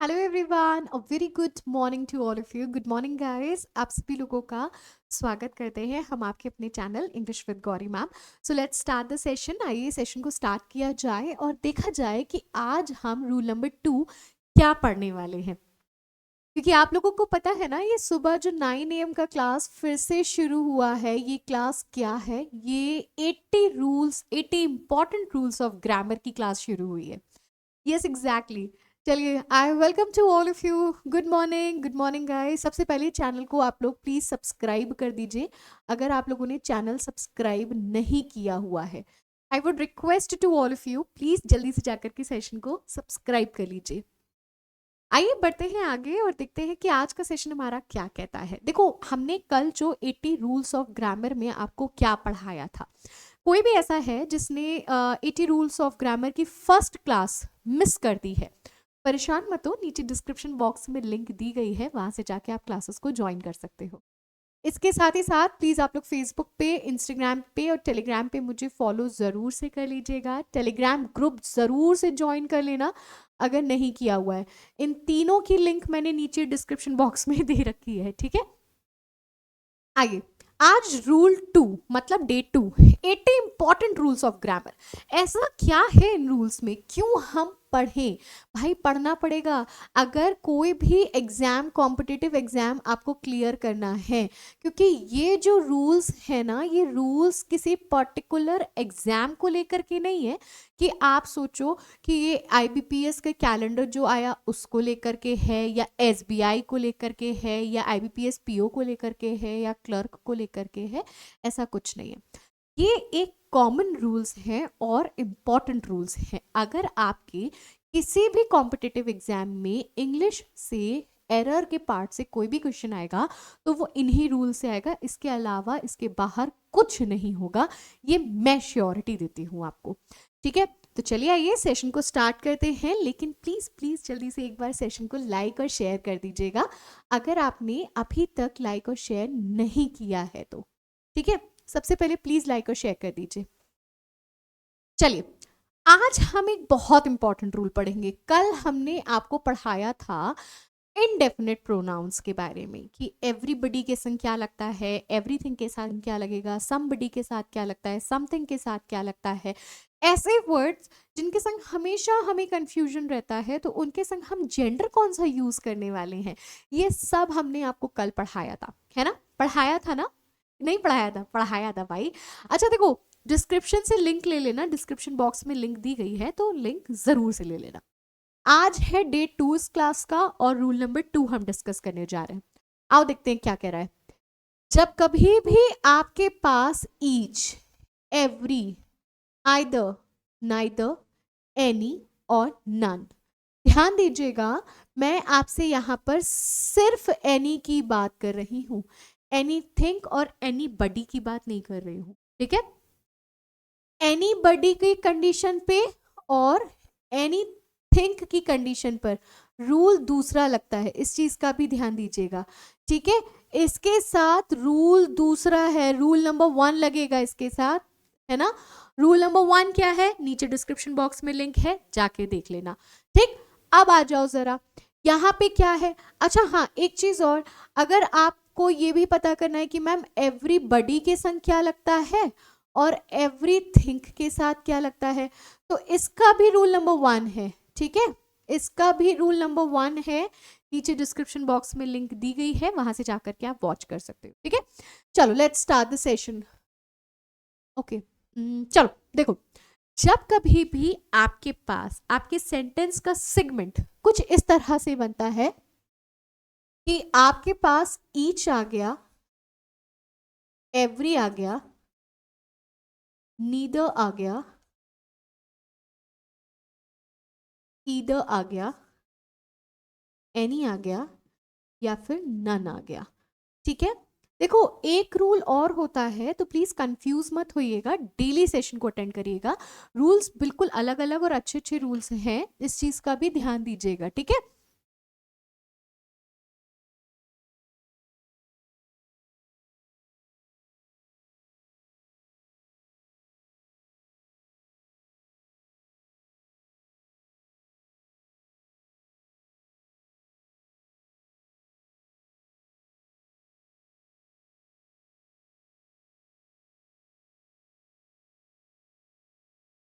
Hello everyone, a very good morning to all of you. Good morning guys, आप सभी लोगों का स्वागत करते हैं हम आपके अपने channel English with Gauri ma'am. So let's start the session. आइए सेशन को स्टार्ट किया जाए और देखा जाए कि आज हम रूल नंबर 2 क्या पढ़ने वाले हैं। क्योंकि आप लोगों को पता है ना, ये सुबह जो 9 AM का क्लास फिर से शुरू हुआ है। ये क्लास क्या है? ये 80 rules, 80 important rules of grammar की क्लास शुरू हुई है। Yes exactly. चलिए, I welcome to all of you. Good morning guys. सबसे पहले चैनल को आप लोग प्लीज सब्सक्राइब कर दीजिए अगर आप लोगों ने चैनल सब्सक्राइब नहीं किया हुआ है। I would request to all of you, please जल्दी से जाकर के सेशन को सब्सक्राइब कर लीजिए। आइए बढ़ते हैं आगे और देखते हैं कि आज का सेशन हमारा क्या कहता है। देखो, हमने कल जो 80 रूल्स ऑफ ग्रामर में आपको क्या पढ़ाया था। कोई भी ऐसा है जिसने 80 रूल्स ऑफ ग्रामर की फर्स्ट क्लास मिस कर दी है, परेशान मत हो। नीचे डिस्क्रिप्शन बॉक्स में लिंक दी गई है, वहां से जाके आप क्लासेस को ज्वाइन कर सकते हो। इसके साथ ही साथ प्लीज़ आप लोग फेसबुक पे, इंस्टाग्राम पे और टेलीग्राम पे मुझे फॉलो ज़रूर से कर लीजिएगा। टेलीग्राम ग्रुप ज़रूर से ज्वाइन कर लेना अगर नहीं किया हुआ है। इन तीनों की लिंक मैंने नीचे डिस्क्रिप्शन बॉक्स में दे रखी है, ठीक है। आइए, आज रूल 2 मतलब day 2, 80 important rules of grammar. ऐसा क्या है इन रूल्स में, क्यों हम पढ़ें? भाई पढ़ना पड़ेगा अगर कोई भी एग्जाम, कॉम्पिटिटिव एग्जाम आपको क्लियर करना है। क्योंकि ये जो रूल्स है ना, ये रूल्स किसी पर्टिकुलर एग्जाम को लेकर के नहीं है कि आप सोचो कि ये आईबीपीएस का कैलेंडर जो आया उसको लेकर के है, या एसबीआई को लेकर के है, या आईबीपीएस पीओ को लेकर के है, या क्लर्क को लेकर के है। ऐसा कुछ नहीं है। ये एक कॉमन रूल्स हैं और इम्पॉर्टेंट रूल्स हैं। अगर आपके किसी भी कॉम्पिटिटिव एग्जाम में इंग्लिश से एरर के पार्ट से कोई भी क्वेश्चन आएगा तो वो इन्हीं रूल से आएगा। इसके अलावा, इसके बाहर कुछ नहीं होगा। ये मैं श्योरिटी देती हूँ आपको, ठीक है। तो चलिए, आइए सेशन को स्टार्ट करते हैं। लेकिन प्लीज प्लीज जल्दी से एक बार सेशन को लाइक और शेयर कर दीजिएगा अगर आपने अभी तक लाइक और शेयर नहीं किया है तो, ठीक है। सबसे पहले प्लीज लाइक और शेयर कर दीजिए। चलिए, आज हम एक बहुत इंपॉर्टेंट रूल पढ़ेंगे। कल हमने आपको पढ़ाया था इनडेफिनेट प्रोनाउंस के बारे में कि एवरीबडी के संग क्या लगता है, एवरीथिंग के साथ क्या लगेगा, समबडी के साथ क्या लगता है, समथिंग के साथ क्या लगता है। ऐसे वर्ड्स जिनके संग हमेशा हमें कंफ्यूजन रहता है, तो उनके संग हम जेंडर कौन सा यूज करने वाले हैं, ये सब हमने आपको कल पढ़ाया था, है ना? पढ़ाया था ना? नहीं पढ़ाया था? पढ़ाया था भाई। अच्छा देखो, डिस्क्रिप्शन से लिंक ले लेना, डिस्क्रिप्शन बॉक्स में लिंक दी गई है तो लिंक जरूर से ले लेना। आज है डे 2 इस क्लास का और रूल नंबर 2 हम डिस्कस करने जा रहे हैं। आओ देखते हैं क्या कह रहा है। जब कभी भी आपके पास each, every, either, neither, any और नन, ध्यान दीजिएगा, मैं आपसे यहां पर सिर्फ एनी की बात कर रही हूं। एनी थिंक और एनी बडी की बात नहीं कर रही हूं, ठीक है। एनी बडी की कंडीशन पे और एनी थिंक की कंडीशन पर रूल दूसरा लगता है, इस चीज का भी ध्यान दीजिएगा, ठीक है। इसके साथ रूल दूसरा है, रूल नंबर 1 लगेगा इसके साथ, है ना। रूल नंबर 1 क्या है? नीचे डिस्क्रिप्शन बॉक्स में लिंक है, जाके देख लेना, ठीक। अब आ जाओ जरा, यहाँ पे क्या है। अच्छा हाँ, एक चीज और, अगर आपको ये भी पता करना है कि मैम एवरीबडी के संग क्या लगता है और एवरीथिंग के साथ क्या लगता है, तो इसका भी रूल नंबर 1 है, ठीक है। इसका भी रूल नंबर 1 है। नीचे डिस्क्रिप्शन बॉक्स में लिंक दी गई है, वहां से जाकर के आप वॉच कर सकते हो, ठीक है। चलो let's start the session. Okay, चलो देखो, जब कभी भी आपके पास आपके सेंटेंस का सेगमेंट कुछ इस तरह से बनता है कि आपके पास ईच आ गया, एवरी आ गया, नीदर आ गया, ईदर आ गया, एनी आ गया, या फिर नन आ गया, ठीक है। देखो, एक रूल और होता है, तो प्लीज कंफ्यूज मत होइएगा, डेली सेशन को अटेंड करिएगा। रूल्स बिल्कुल अलग अलग और अच्छे अच्छे रूल्स हैं, इस चीज का भी ध्यान दीजिएगा, ठीक है।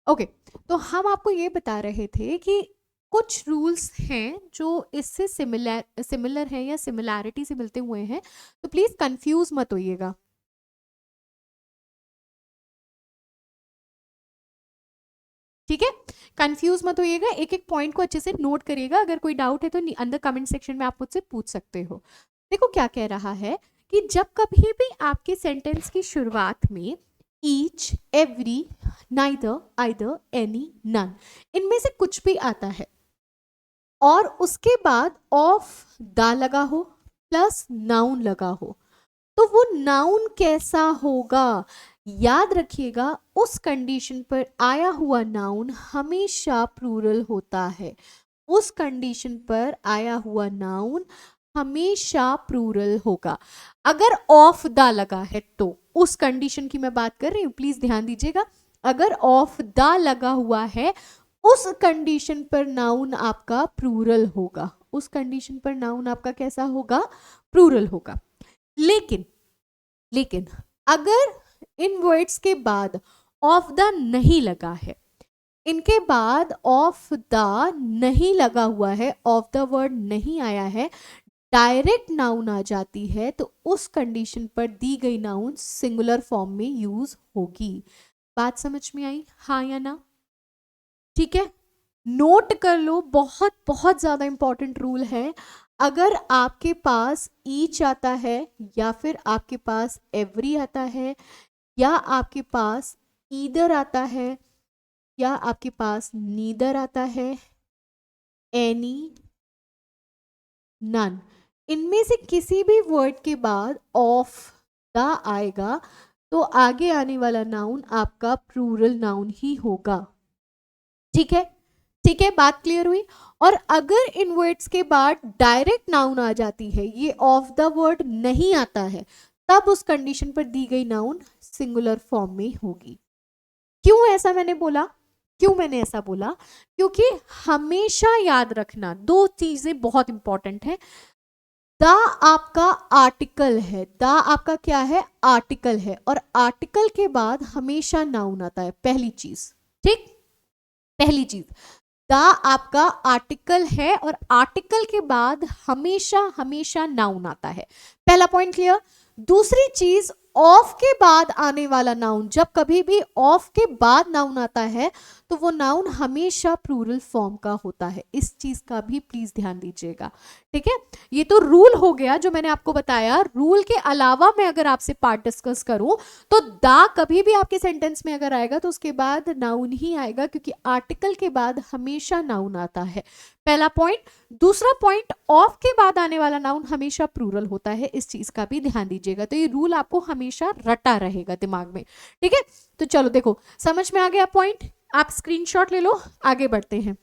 ओके, तो हम आपको ये बता रहे थे कि कुछ रूल्स हैं जो इससे सिमिलर सिमिलर हैं या सिमिलैरिटी से मिलते हुए हैं, तो प्लीज कंफ्यूज मत होइएगा। ठीक है, कंफ्यूज मत होइएगा, एक एक पॉइंट को अच्छे से नोट करिएगा। अगर कोई डाउट है तो अंदर कमेंट सेक्शन में आप मुझसे पूछ सकते हो। देखो क्या कह रहा है कि जब कभी भी आपके सेंटेंस की शुरुआत में each, every, neither, either, any, none, इनमें से कुछ भी आता है और उसके बाद ऑफ द लगा हो प्लस नाउन लगा हो, तो वो नाउन कैसा होगा? याद रखिएगा, उस कंडीशन पर आया हुआ नाउन हमेशा प्लूरल होता है। उस कंडीशन पर आया हुआ नाउन हमेशा प्लूरल होगा। अगर ऑफ द लगा है तो, उस कंडीशन की मैं बात कर रही हूं, प्लीज ध्यान दीजिएगा। अगर ऑफ द लगा हुआ है, उस कंडीशन पर नाउन आपका प्लूरल होगा। उस कंडीशन पर नाउन आपका कैसा होगा? प्लूरल होगा। लेकिन लेकिन अगर इन वर्ड्स के बाद ऑफ द नहीं लगा है, इनके बाद ऑफ द नहीं लगा हुआ है, ऑफ द वर्ड नहीं आया है, डायरेक्ट नाउन आ जाती है, तो उस कंडीशन पर दी गई नाउन सिंगुलर फॉर्म में यूज होगी। बात समझ में आई, हाँ या ना? ठीक है, नोट कर लो, बहुत बहुत ज्यादा इंपॉर्टेंट रूल है। अगर आपके पास ईच आता है या फिर आपके पास एवरी आता है या आपके पास ईदर आता है या आपके पास नीदर आता है, एनी, नन, इनमें से किसी भी वर्ड के बाद ऑफ द आएगा, तो आगे आने वाला नाउन आपका प्लूरल नाउन ही होगा। ठीक है, ठीक है, बात क्लियर हुई। और अगर इन वर्ड्स के बाद डायरेक्ट नाउन आ जाती है, ये ऑफ द वर्ड नहीं आता है, तब उस कंडीशन पर दी गई नाउन सिंगुलर फॉर्म में होगी। क्यों ऐसा मैंने बोला? क्यों मैंने ऐसा बोला? क्योंकि हमेशा याद रखना, दो चीजें बहुत इंपॉर्टेंट है। द आपका आर्टिकल है, द आपका क्या है? आर्टिकल है, और आर्टिकल के बाद हमेशा नाउन आता है, पहली चीज। ठीक, पहली चीज, द आपका आर्टिकल है और आर्टिकल के बाद हमेशा हमेशा नाउन आता है। पहला पॉइंट क्लियर। दूसरी चीज, ऑफ के बाद आने वाला नाउन, जब कभी भी ऑफ के बाद नाउन आता है तो वो नाउन हमेशा प्लूरल फॉर्म का होता है। इस चीज का भी प्लीज ध्यान दीजिएगा। ठीक है, ये तो रूल हो गया जो मैंने आपको बताया। रूल के अलावा मैं अगर आपसे पार्ट डिस्कस करूं तो दा कभी भी आपके सेंटेंस में अगर आएगा तो उसके बाद नाउन ही आएगा, क्योंकि आर्टिकल के बाद हमेशा नाउन आता है। पहला पॉइंट। दूसरा पॉइंट, ऑफ के बाद आने वाला नाउन हमेशा प्लूरल होता है, इस चीज का भी ध्यान दीजिएगा। तो ये रूल आपको हमेशा रटा रहेगा दिमाग में। ठीक है, तो चलो देखो, समझ में आ गया पॉइंट? आप स्क्रीनशॉट ले लो, आगे बढ़ते हैं।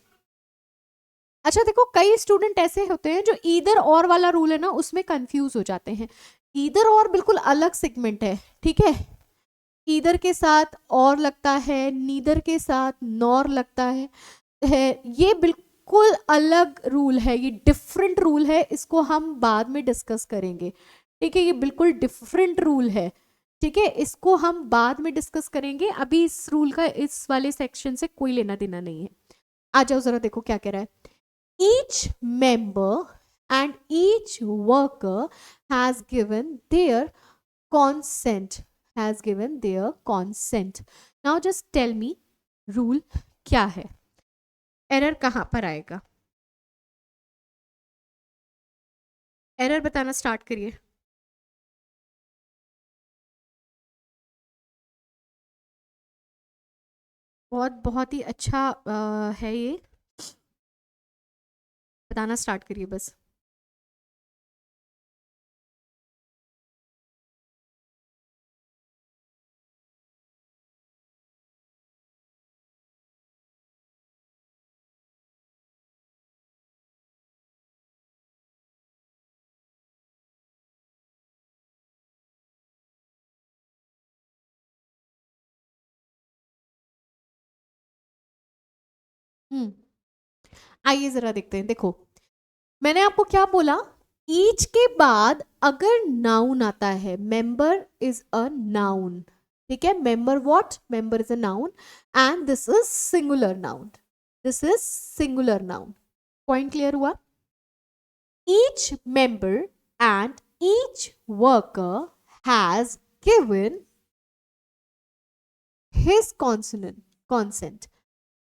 अच्छा देखो, कई स्टूडेंट ऐसे होते हैं जो ईदर और वाला रूल है ना, उसमें कंफ्यूज हो जाते हैं। ईदर और बिल्कुल अलग सेगमेंट है। ठीक है, ईदर के साथ और लगता है, नीदर के साथ नॉर लगता है ये बिल्कुल अलग रूल है, ये डिफरेंट रूल है, इसको हम बाद में डिस्कस करेंगे। ठीक है, ये बिल्कुल डिफरेंट रूल है। ठीक है, इसको हम बाद में डिस्कस करेंगे, अभी इस रूल का इस वाले सेक्शन से कोई लेना देना नहीं है। आ जाओ जरा देखो क्या कह रहा है। Each member and each worker has given their consent, has given their consent. Now just tell me, rule क्या है? एरर कहां पर आएगा? एरर बताना स्टार्ट करिए। बहुत बहुत ही अच्छा है ये, बताना स्टार्ट करिए बस। हम्म, आइए जरा देखते हैं। देखो, मैंने आपको क्या बोला? ईच के बाद अगर नाउन आता है, मेंबर इज अ नाउन, ठीक है, member what, member is a noun and this is singular noun, this is singular noun. Point clear हुआ? Each member and each worker has given his consent.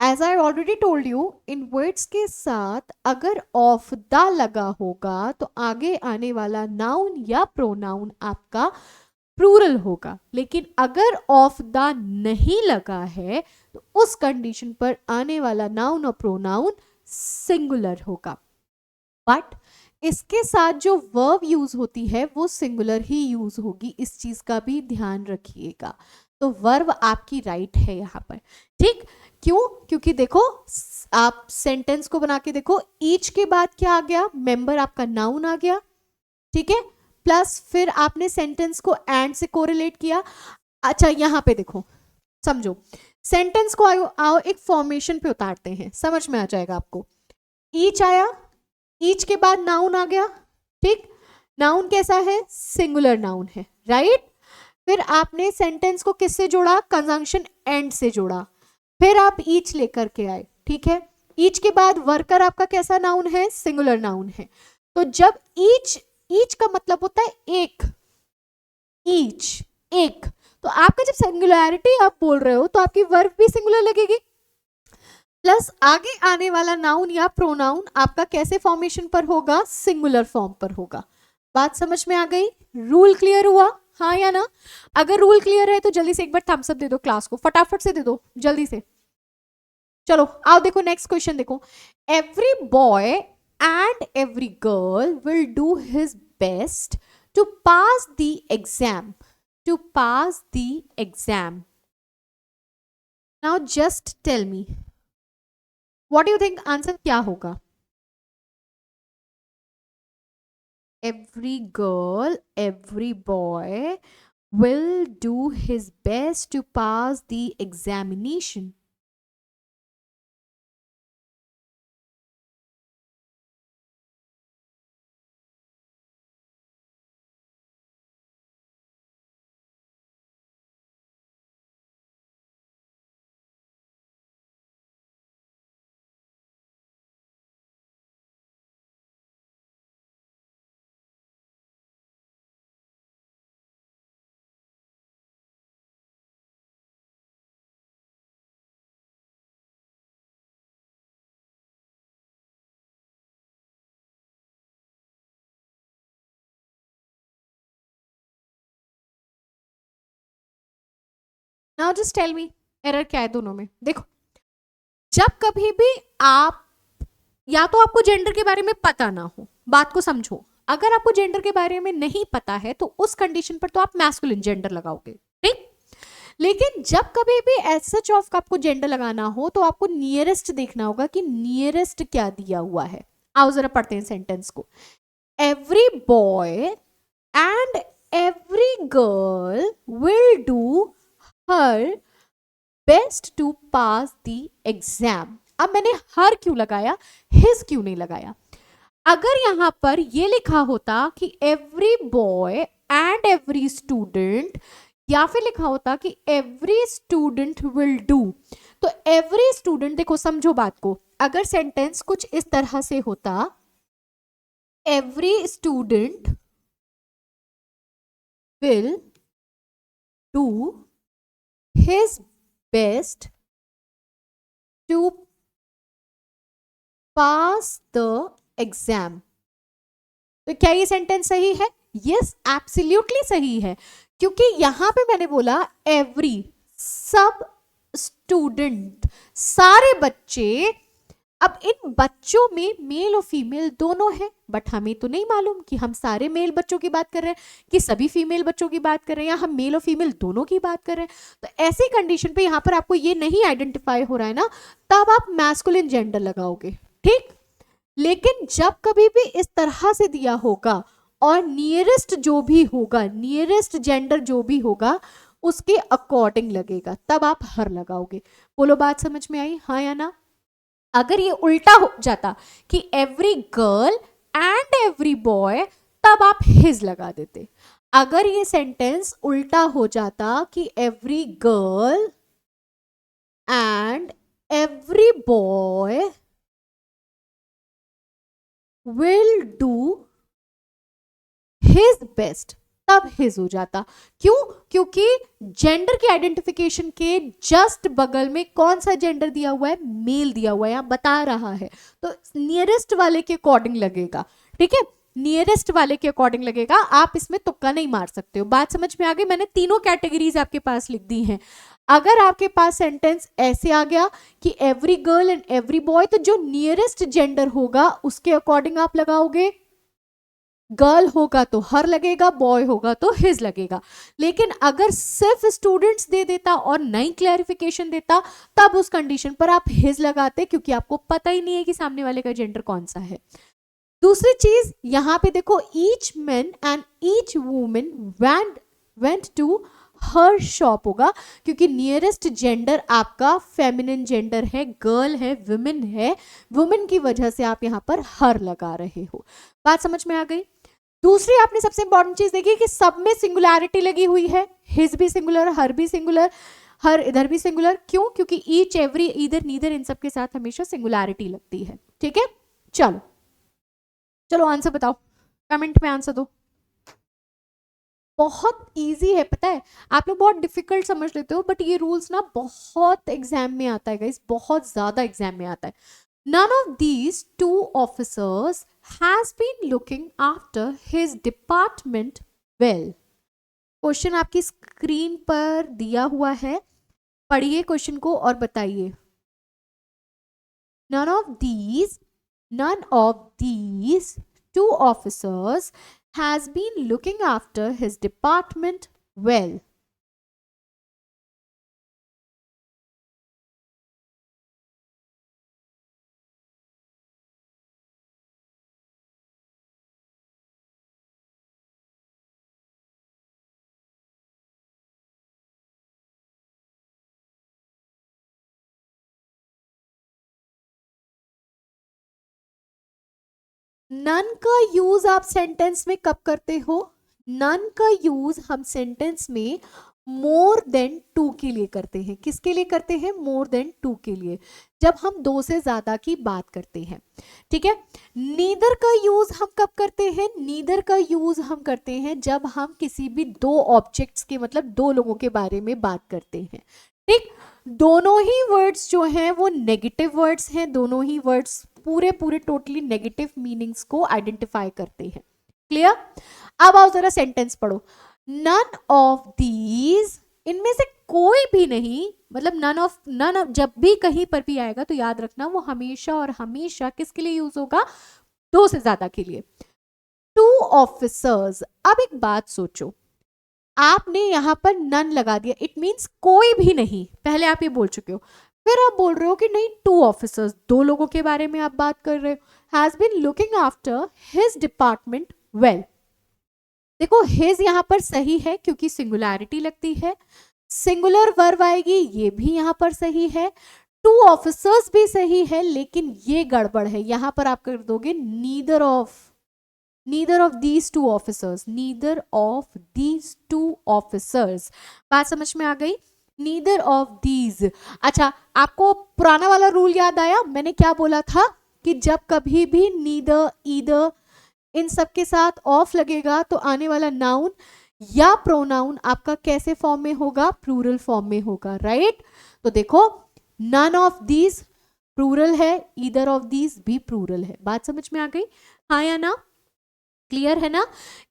As I already told you, in words के साथ अगर of the लगा होगा तो आगे आने वाला noun या pronoun आपका प्लूरल होगा, लेकिन अगर ऑफ द नहीं लगा है तो उस कंडीशन पर आने वाला नाउन और प्रोनाउन सिंगुलर होगा। बट इसके साथ जो वर्ब यूज होती है वो सिंगुलर ही यूज होगी, इस चीज का भी ध्यान रखिएगा। तो वर्ब आपकी राइट है यहाँ पर, ठीक। क्यों? क्योंकि देखो आप सेंटेंस को बना के देखो, ईच के बाद क्या आ गया, मेंबर आपका नाउन आ गया, ठीक है, प्लस फिर आपने सेंटेंस को एंड से कोरिलेट किया। अच्छा यहाँ पे देखो, समझो, सेंटेंस को आओ एक फॉर्मेशन पे उतारते हैं, समझ में आ जाएगा आपको। ईच आया, ईच के बाद नाउन आ गया, ठीक, नाउन कैसा है, सिंगुलर नाउन है, राइट। फिर आपने सेंटेंस को किससे जोड़ा, कंजंक्शन एंड से जोड़ा, फिर आप ईच लेकर के आए, ठीक है। ईच के बाद वर्कर आपका कैसा नाउन है, सिंगुलर नाउन है। तो जब ईच, ईच का मतलब होता है एक, ईच एक, तो आपका जब सिंगुलैरिटी आप बोल रहे हो तो आपकी वर्ब भी सिंगुलर लगेगी, प्लस आगे आने वाला नाउन या प्रोनाउन आपका कैसे फॉर्मेशन पर होगा, सिंगुलर फॉर्म पर होगा। बात समझ में आ गई? रूल क्लियर हुआ, हाँ या ना? अगर रूल क्लियर है तो जल्दी से एक बार थम्स अप दे दो क्लास को, फटाफट से दे दो जल्दी से। चलो आओ देखो नेक्स्ट क्वेश्चन देखो। Every boy and every girl will do his best to pass the exam, to pass the exam. Now just tell me what you think answer क्या होगा? Every girl, every boy will do his best to pass the examination. Now just tell me error क्या है दोनों में। देखो जब कभी भी आप, या तो आपको जेंडर के बारे में पता ना हो, बात को समझो, अगर आपको जेंडर के बारे में नहीं पता है तो उस कंडीशन पर तो आप मैस्कुलिन जेंडर लगाओगे, ठीक। लेकिन जब कभी भी एज सच ऑफ आपको जेंडर लगाना हो तो आपको नियरेस्ट देखना होगा कि नियरेस्ट क्या दिया हुआ है। आओ जरा पढ़ते हैं सेंटेंस को। Every boy and every girl will do her best to pass the exam. अब मैंने हर क्यों लगाया, हिज क्यों नहीं लगाया? अगर यहां पर ये लिखा होता कि every boy and every student, या फिर लिखा होता कि एवरी स्टूडेंट विल डू, तो एवरी स्टूडेंट, देखो समझो बात को, अगर सेंटेंस कुछ इस तरह से होता, every student will do his best to pass the exam, तो क्या ये सेंटेंस सही है? यस, एब्सोल्युटली सही है, क्योंकि यहां पे मैंने बोला एवरी, सब स्टूडेंट, सारे बच्चे। अब इन बच्चों में मेल और फीमेल दोनों है, बट हमें तो नहीं मालूम कि हम सारे मेल बच्चों की बात कर रहे हैं कि सभी फीमेल बच्चों की बात कर रहे हैं, या हम मेल और फीमेल दोनों की बात कर रहे हैं। तो ऐसी कंडीशन पे यहाँ पर आपको ये नहीं आइडेंटिफाई हो रहा है ना, तब आप मैस्कुलिन जेंडर लगाओगे, ठीक। लेकिन जब कभी भी इस तरह से दिया होगा और नियरेस्ट जो भी होगा, नियरेस्ट जेंडर जो भी होगा उसके अकॉर्डिंग लगेगा, तब आप हर लगाओगे। बोलो बात समझ में आई, हाँ या ना? अगर ये उल्टा हो जाता कि every girl and every boy, तब आप हिज लगा देते। अगर ये सेंटेंस उल्टा हो जाता कि every girl and every boy will do his best, तब हिज हो जाता। क्यों? क्योंकि जेंडर की आइडेंटिफिकेशन के जस्ट बगल में कौन सा जेंडर दिया हुआ है? मेल दिया हुआ है, यहां बता रहा है, तो नियरेस्ट वाले के अकॉर्डिंग लगेगा। ठीक है, नियरेस्ट वाले के अकॉर्डिंग लगेगा, आप इसमें तुक्का नहीं मार सकते हो। बात समझ में आ गई? मैंने तीनों कैटेगरीज आपके पास लिख दी हैं। अगर आपके पास सेंटेंस ऐसे आ गया कि every girl and every boy, तो जो नियरेस्ट जेंडर होगा उसके अकॉर्डिंग आप लगाओगे। गर्ल होगा तो हर लगेगा, बॉय होगा तो हिज लगेगा। लेकिन अगर सिर्फ स्टूडेंट्स दे देता और नई क्लैरिफिकेशन देता, तब उस कंडीशन पर आप हिज लगाते, क्योंकि आपको पता ही नहीं है कि सामने वाले का जेंडर कौन सा है। दूसरी चीज यहां पे देखो, each man and each women went to her shop होगा, क्योंकि नियरेस्ट जेंडर आपका फेमिनिन जेंडर है, गर्ल है, वुमेन है। वुमेन की वजह से आप यहां पर हर लगा रहे हो। बात समझ में आ गई? दूसरी आपने सबसे इंपॉर्टेंट चीज देखी कि सब में सिंगुलैरिटी लगी हुई है, हिज भी सिंगुलर, हर भी सिंगुलर, हर इधर भी सिंगुलर। क्यों? क्योंकि ईच, एवरी, इधर, नीदर, इन सब के साथ हमेशा सिंगुलैरिटी लगती है। ठीक है, चलो चलो आंसर बताओ, कमेंट में आंसर दो। बहुत इजी है, पता है, आप लोग बहुत डिफिकल्ट समझ लेते हो, बट ये रूल्स ना बहुत एग्जाम में आता है गाइस, बहुत ज्यादा एग्जाम में आता है। None of these two officers has been looking after his department well. Question आपकी स्क्रीन पर दिया हुआ है, पढ़िए क्वेश्चन को और बताइए। None of these two officers has been looking after his department well. None का यूज आप सेंटेंस में कब करते हो? नन का यूज हम सेंटेंस में मोर देन टू के लिए करते हैं। किसके लिए करते हैं? मोर देन टू के लिए, जब हम दो से ज्यादा की बात करते हैं। ठीक है। नीदर का यूज हम कब करते हैं? नीदर का यूज हम करते हैं जब हम किसी भी दो ऑब्जेक्ट्स के, मतलब दो लोगों के बारे में बात करते हैं। ठीक, दोनों ही वर्ड्स जो हैं वो नेगेटिव वर्ड्स हैं, दोनों ही वर्ड्स पूरे पूरे टोटली नेगेटिव मीनिंग्स को आइडेंटिफाई करते हैं। क्लियर? अब आओ जरा सेंटेंस पढ़ो। नन ऑफ दीज, इनमें से कोई भी नहीं, मतलब नन ऑफ जब भी कहीं पर भी आएगा तो याद रखना वो हमेशा और हमेशा किसके लिए यूज होगा? दो से ज्यादा के लिए। टू ऑफिसर्स, अब एक बात सोचो, आपने यहां पर नन लगा दिया, इट मींस कोई भी नहीं, पहले आप ये बोल चुके हो, फिर आप बोल रहे हो कि नहीं टू ऑफिसर्स, दो लोगों के बारे में आप बात कर रहे हो। Has been looking after his department well. देखो हिज यहां पर सही है क्योंकि सिंगुलैरिटी लगती है, सिंगुलर वर्ब आएगी, ये भी यहां पर सही है। टू ऑफिसर्स भी सही है, लेकिन ये गड़बड़ है, यहां पर आप कर दोगे neither of these two officers, neither of these two officers. बात समझ में आ गई? Neither of these. अच्छा, आपको पुराना वाला रूल याद आया? मैंने क्या बोला था कि जब कभी भी नीदर, ईदर, इन सब के साथ ऑफ लगेगा तो आने वाला नाउन या प्रोनाउन आपका कैसे फॉर्म में होगा? प्लूरल फॉर्म में होगा, राइट? तो देखो, नन ऑफ दीज प्लूरल है, ईदर ऑफ दीज भी प्लूरल है। बात समझ में आ गई? हाँ या ना? क्लियर है ना?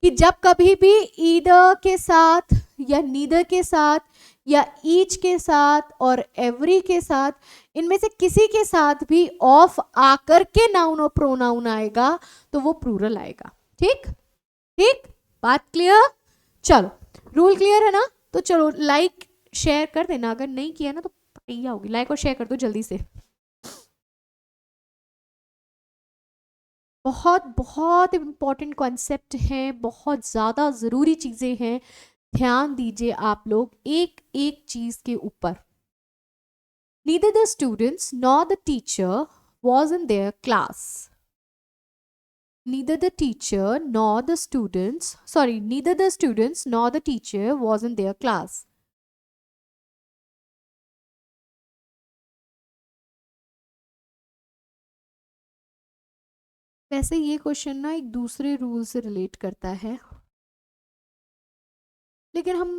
कि जब कभी भी ईदर के साथ या नीदर के साथ या ईच के साथ और एवरी के साथ, इनमें से किसी के साथ भी ऑफ आकर के नाउन और प्रोनाउन आएगा तो वो प्लूरल आएगा। ठीक ठीक, बात क्लियर? चलो, रूल क्लियर है ना? तो चलो लाइक शेयर कर देना, अगर नहीं किया ना तो पटिया होगी। लाइक और शेयर कर दो जल्दी से। बहुत बहुत इंपॉर्टेंट कॉन्सेप्ट है, बहुत ज़्यादा ज़रूरी चीज़ें हैं, ध्यान दीजिए आप लोग एक एक चीज़ के ऊपर। Neither the students nor the teacher was in their class. neither the teacher nor the students, sorry, neither the students nor the teacher was in their class. वैसे ये क्वेश्चन ना एक दूसरे रूल से रिलेट करता है, लेकिन हम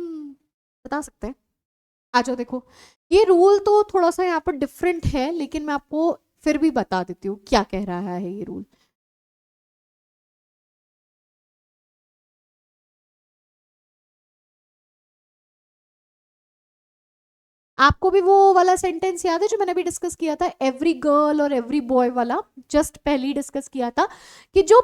बता सकते हैं। आ जाओ देखो, ये रूल तो थोड़ा सा यहाँ पर डिफरेंट है, लेकिन मैं आपको फिर भी बता देती हूँ क्या कह रहा है ये रूल। आपको भी वो वाला सेंटेंस याद है जो मैंने अभी डिस्कस किया था, एवरी गर्ल और एवरी बॉय वाला, जस्ट पहले ही डिस्कस किया था कि जो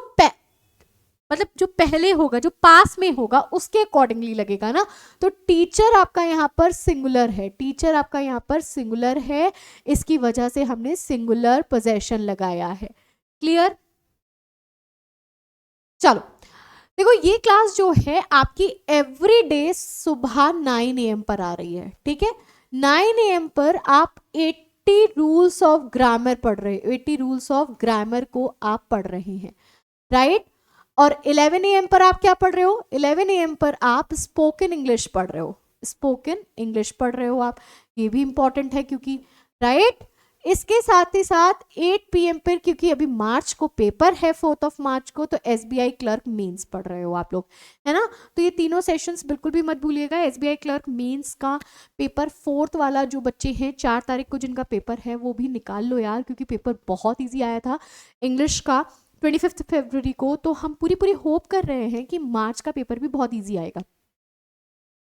मतलब जो पहले होगा, जो पास में होगा, उसके अकॉर्डिंगली लगेगा ना। तो टीचर आपका यहाँ पर सिंगुलर है, टीचर आपका यहाँ पर सिंगुलर है, इसकी वजह से हमने सिंगुलर पोजेशन लगाया है। क्लियर? चलो देखो, ये क्लास जो है आपकी एवरी डे सुबह 9 AM पर आ रही है, ठीक है। 9 AM पर आप 80 रूल्स ऑफ ग्रामर पढ़ रहे हो, 80 रूल्स ऑफ ग्रामर को आप पढ़ रहे हैं, राइट। और 11 AM पर आप क्या पढ़ रहे हो? 11 AM पर आप स्पोकन इंग्लिश पढ़ रहे हो, स्पोकन इंग्लिश पढ़ रहे हो आप, ये भी इंपॉर्टेंट है क्योंकि, राइट। इसके साथ ही साथ 8 PM पर, क्योंकि अभी मार्च को पेपर है 4 मार्च को, तो SBI क्लर्क मेंस पढ़ रहे हो आप लोग, है ना। तो ये तीनों सेशंस बिल्कुल भी मत भूलिएगा। SBI क्लर्क मेंस का पेपर 4th वाला जो बच्चे हैं 4 तारीख को जिनका पेपर है वो भी निकाल लो यार, क्योंकि पेपर बहुत ईजी आया था इंग्लिश का 25 फरवरी को। तो हम पूरी पूरी होप कर रहे हैं कि मार्च का पेपर भी बहुत ईजी आएगा।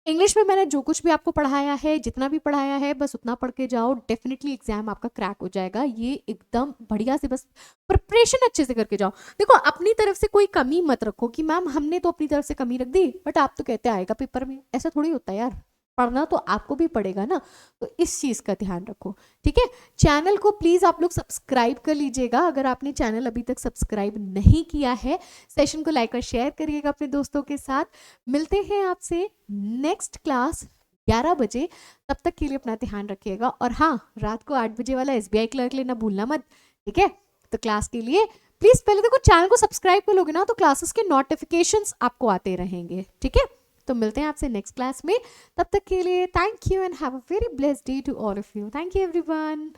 इंग्लिश में मैंने जो कुछ भी आपको पढ़ाया है, जितना भी पढ़ाया है, बस उतना पढ़ के जाओ, डेफिनेटली एग्जाम आपका क्रैक हो जाएगा। ये एकदम बढ़िया से बस प्रिपरेशन अच्छे से करके जाओ। देखो, अपनी तरफ से कोई कमी मत रखो कि मैम हमने तो अपनी तरफ से कमी रख दी, बट आप तो कहते आएगा पेपर में, ऐसा थोड़ी होता है यार। पढ़ना तो आपको भी पड़ेगा ना, तो इस चीज़ का ध्यान रखो, ठीक है। चैनल को प्लीज़ आप लोग सब्सक्राइब कर लीजिएगा, अगर आपने चैनल अभी तक सब्सक्राइब नहीं किया है। सेशन को लाइक और शेयर करिएगा अपने दोस्तों के साथ। मिलते हैं आपसे नेक्स्ट क्लास 11 बजे, तब तक के लिए अपना ध्यान रखिएगा। और हाँ, रात को 8 बजे वाला SBI क्लर्क लेना भूलना मत, ठीक है। तो क्लास के लिए प्लीज़ पहले देखो, चैनल को सब्सक्राइब कर लोगे ना तो क्लासेस के नोटिफिकेशंस आपको आते रहेंगे, ठीक है। तो मिलते हैं आपसे नेक्स्ट क्लास में, तब तक के लिए thank you and have a very blessed day to all of you. Thank you everyone.